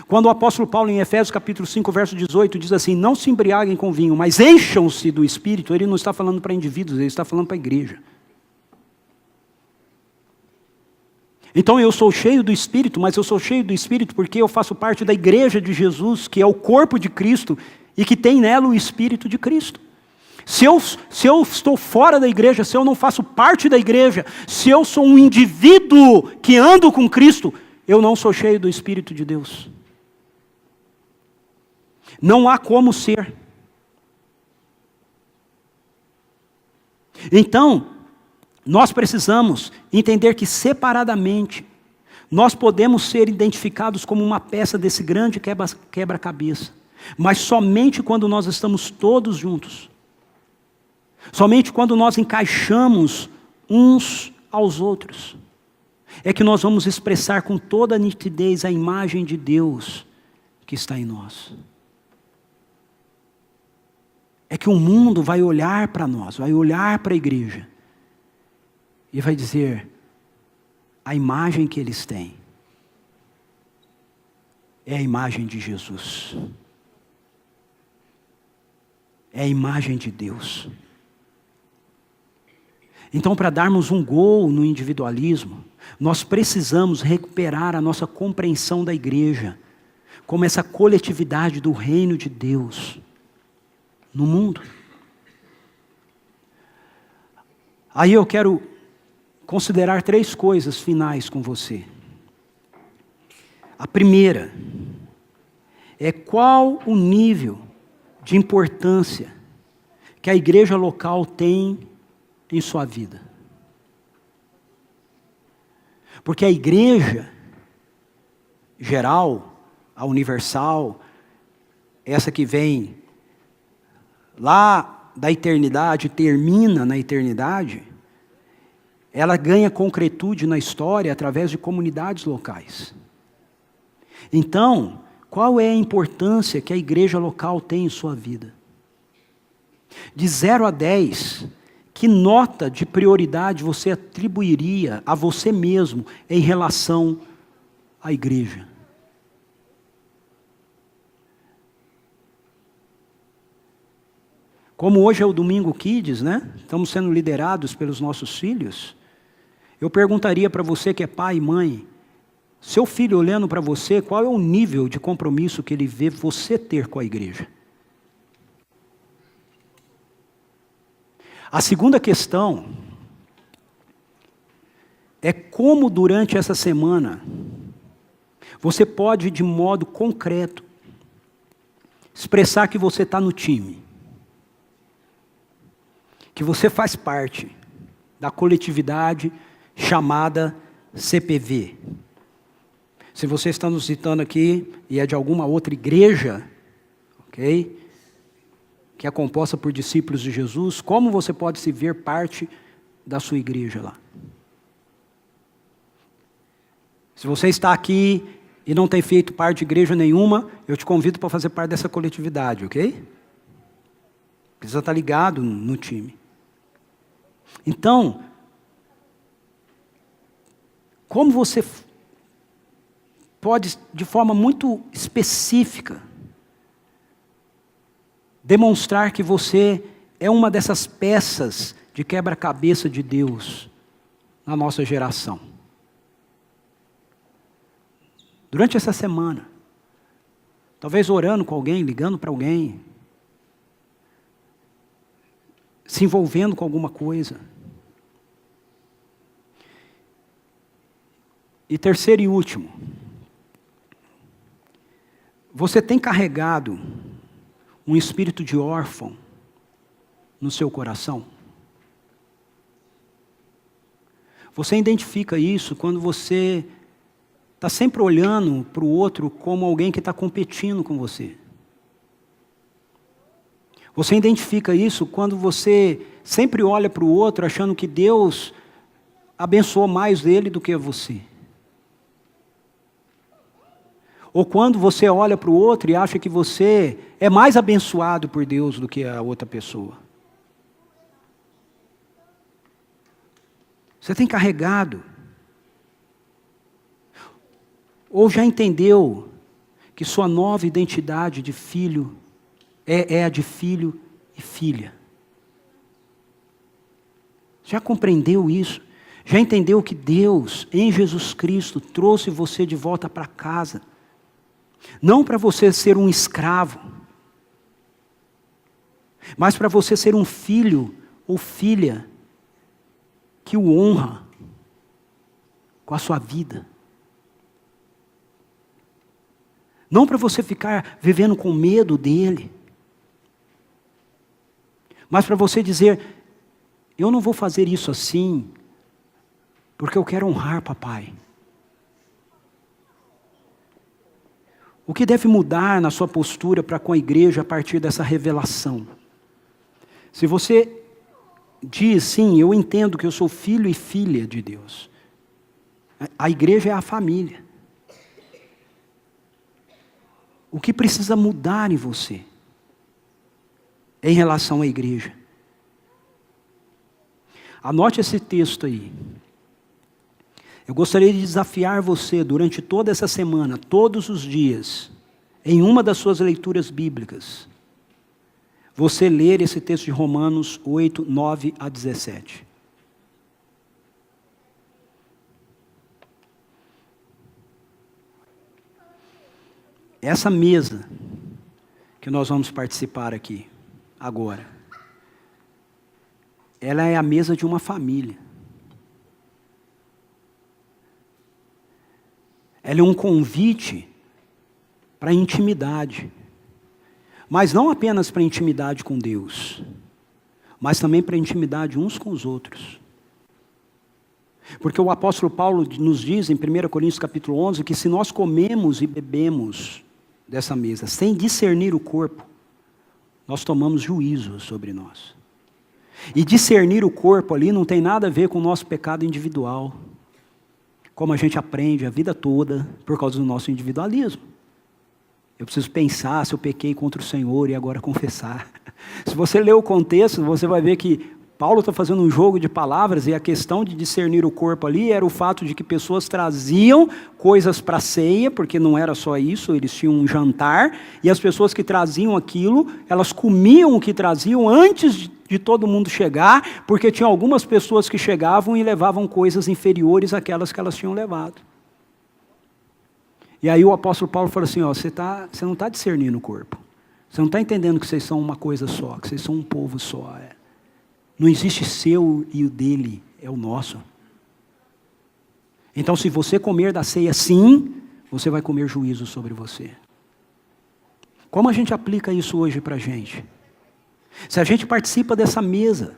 Quando o apóstolo Paulo em Efésios capítulo 5, verso 18, diz assim, não se embriaguem com vinho, mas encham-se do Espírito, ele não está falando para indivíduos, ele está falando para a igreja. Então eu sou cheio do Espírito, mas eu sou cheio do Espírito porque eu faço parte da igreja de Jesus, que é o corpo de Cristo, e que tem nela o Espírito de Cristo. Se eu estou fora da igreja, se eu não faço parte da igreja, se eu sou um indivíduo que ando com Cristo, eu não sou cheio do Espírito de Deus. Não há como ser. Então, nós precisamos entender que separadamente, nós podemos ser identificados como uma peça desse grande quebra-cabeça. Mas somente quando nós estamos todos juntos. Somente quando nós encaixamos uns aos outros. É que nós vamos expressar com toda a nitidez a imagem de Deus que está em nós. É que o mundo vai olhar para nós, vai olhar para a igreja e vai dizer, a imagem que eles têm é a imagem de Jesus. É a imagem de Deus. Então, para darmos um gol no individualismo, nós precisamos recuperar a nossa compreensão da igreja como essa coletividade do reino de Deus no mundo. Aí eu quero considerar 3 coisas finais com você. A primeira é qual o nível de importância que a igreja local tem em sua vida. Porque a igreja geral, a universal, essa que vem lá da eternidade, termina na eternidade, ela ganha concretude na história através de comunidades locais. Então, qual é a importância que a igreja local tem em sua vida? De 0 a 10, que nota de prioridade você atribuiria a você mesmo em relação à igreja? Como hoje é o Domingo Kids, né? Estamos sendo liderados pelos nossos filhos. Eu perguntaria para você que é pai e mãe, seu filho olhando para você, qual é o nível de compromisso que ele vê você ter com a igreja? A segunda questão é como durante essa semana você pode, de modo concreto, expressar que você está no time, que você faz parte da coletividade chamada CPV. Se você está nos citando aqui e é de alguma outra igreja, ok? Que é composta por discípulos de Jesus, como você pode se ver parte da sua igreja lá? Se você está aqui e não tem feito parte de igreja nenhuma, eu te convido para fazer parte dessa coletividade, ok? Precisa estar ligado no time. Então, como você pode, de forma muito específica, demonstrar que você é uma dessas peças de quebra-cabeça de Deus na nossa geração? Durante essa semana, talvez orando com alguém, ligando para alguém, se envolvendo com alguma coisa. E terceiro e último, você tem carregado um espírito de órfão no seu coração? Você identifica isso quando você está sempre olhando para o outro como alguém que está competindo com você? Você identifica isso quando você sempre olha para o outro achando que Deus abençoou mais ele do que você? Ou quando você olha para o outro e acha que você é mais abençoado por Deus do que a outra pessoa? Você tem carregado? Ou já entendeu que sua nova identidade de filho é a de filho e filha? Já compreendeu isso? Já entendeu que Deus, em Jesus Cristo, trouxe você de volta para casa? Não para você ser um escravo, mas para você ser um filho ou filha que o honra com a sua vida. Não para você ficar vivendo com medo dele, mas para você dizer, eu não vou fazer isso assim, porque eu quero honrar papai. O que deve mudar na sua postura para com a igreja a partir dessa revelação? Se você diz, sim, eu entendo que eu sou filho e filha de Deus. A igreja é a família. O que precisa mudar em você em relação à igreja? Anote esse texto aí. Eu gostaria de desafiar você durante toda essa semana, todos os dias, em uma das suas leituras bíblicas, você ler esse texto de Romanos 8, 9 a 17. Essa mesa que nós vamos participar aqui, agora, ela é a mesa de uma família. Ela é um convite para a intimidade. Mas não apenas para a intimidade com Deus, mas também para a intimidade uns com os outros. Porque o apóstolo Paulo nos diz em 1 Coríntios capítulo 11, que se nós comemos e bebemos dessa mesa, sem discernir o corpo, nós tomamos juízo sobre nós. E discernir o corpo ali não tem nada a ver com o nosso pecado individual, como a gente aprende a vida toda por causa do nosso individualismo. Eu preciso pensar se eu pequei contra o Senhor e agora confessar. Se você ler o contexto, você vai ver que Paulo está fazendo um jogo de palavras e a questão de discernir o corpo ali era o fato de que pessoas traziam coisas para a ceia, porque não era só isso, eles tinham um jantar, e as pessoas que traziam aquilo, elas comiam o que traziam antes de todo mundo chegar, porque tinha algumas pessoas que chegavam e levavam coisas inferiores àquelas que elas tinham levado. E aí o apóstolo Paulo falou assim, ó, você não está discernindo o corpo, você não está entendendo que vocês são uma coisa só, que vocês são um povo só, Não existe seu e o dele, é o nosso. Então, se você comer da ceia, sim, você vai comer juízo sobre você. Como a gente aplica isso hoje para a gente? Se a gente participa dessa mesa,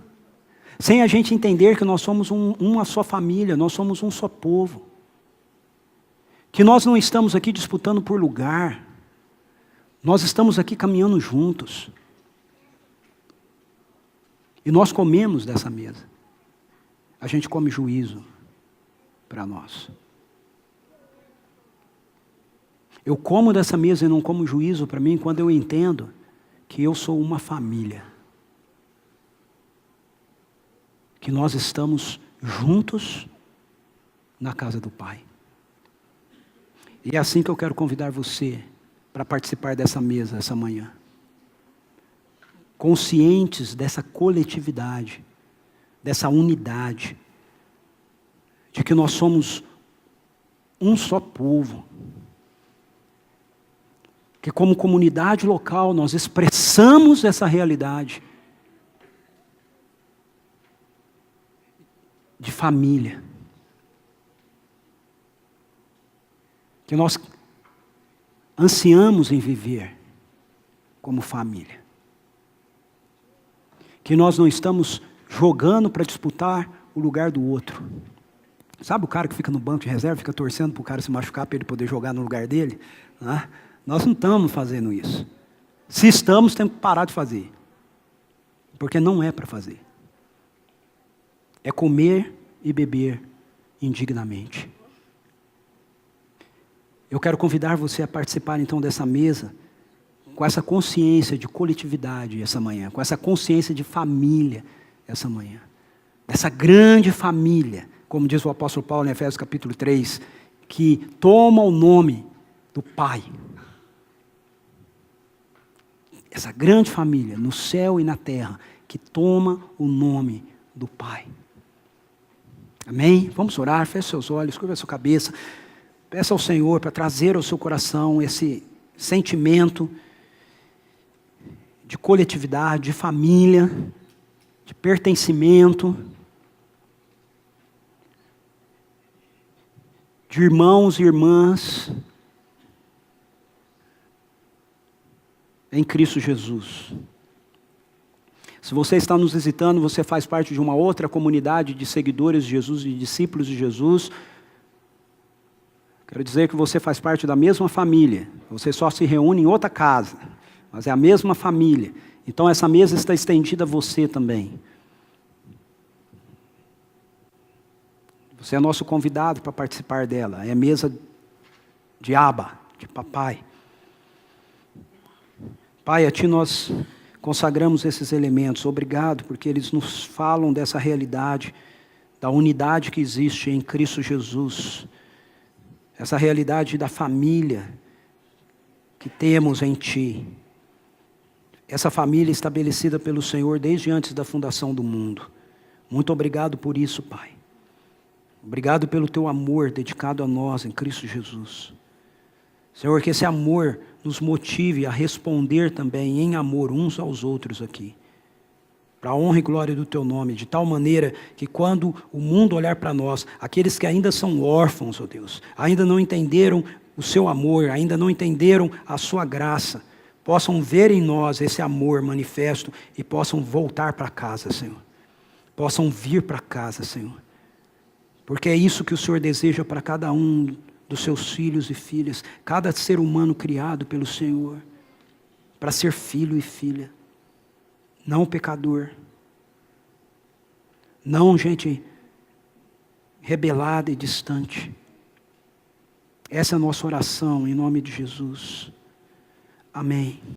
sem a gente entender que nós somos uma só família, nós somos um só povo, que nós não estamos aqui disputando por lugar, nós estamos aqui caminhando juntos. E nós comemos dessa mesa. A gente come juízo para nós. Eu como dessa mesa e não como juízo para mim quando eu entendo que eu sou uma família. Que nós estamos juntos na casa do Pai. E é assim que eu quero convidar você para participar dessa mesa essa manhã. Conscientes dessa coletividade, dessa unidade, de que nós somos um só povo, que como comunidade local nós expressamos essa realidade de família, que nós ansiamos em viver como família. Que nós não estamos jogando para disputar o lugar do outro. Sabe o cara que fica no banco de reserva, fica torcendo para o cara se machucar para ele poder jogar no lugar dele? Nós não estamos fazendo isso. Se estamos, temos que parar de fazer. Porque não é para fazer. É comer e beber indignamente. Eu quero convidar você a participar então dessa mesa, com essa consciência de coletividade essa manhã, com essa consciência de família essa manhã. Essa grande família, como diz o apóstolo Paulo em Efésios capítulo 3, que toma o nome do Pai. Essa grande família, no céu e na terra, que toma o nome do Pai. Amém? Vamos orar, feche seus olhos, curva a sua cabeça. Peça ao Senhor para trazer ao seu coração esse sentimento de coletividade, de família, de pertencimento, de irmãos e irmãs em Cristo Jesus. Se você está nos visitando, você faz parte de uma outra comunidade de seguidores de Jesus e discípulos de Jesus, quero dizer que você faz parte da mesma família, você só se reúne em outra casa, mas é a mesma família. Então essa mesa está estendida a você também. Você é nosso convidado para participar dela. É a mesa de Abba, de papai. Pai, a Ti nós consagramos esses elementos. Obrigado, porque eles nos falam dessa realidade, da unidade que existe em Cristo Jesus. Essa realidade da família que temos em Ti. Essa família estabelecida pelo Senhor desde antes da fundação do mundo. Muito obrigado por isso, Pai. Obrigado pelo Teu amor dedicado a nós em Cristo Jesus. Senhor, que esse amor nos motive a responder também em amor uns aos outros aqui. Para a honra e glória do Teu nome, de tal maneira que quando o mundo olhar para nós, aqueles que ainda são órfãos, ó Deus, ainda não entenderam o Seu amor, ainda não entenderam a Sua graça, possam ver em nós esse amor manifesto e possam voltar para casa, Senhor. Possam vir para casa, Senhor. Porque é isso que o Senhor deseja para cada um dos seus filhos e filhas, cada ser humano criado pelo Senhor, para ser filho e filha, não pecador, não gente rebelada e distante. Essa é a nossa oração em nome de Jesus. Amém.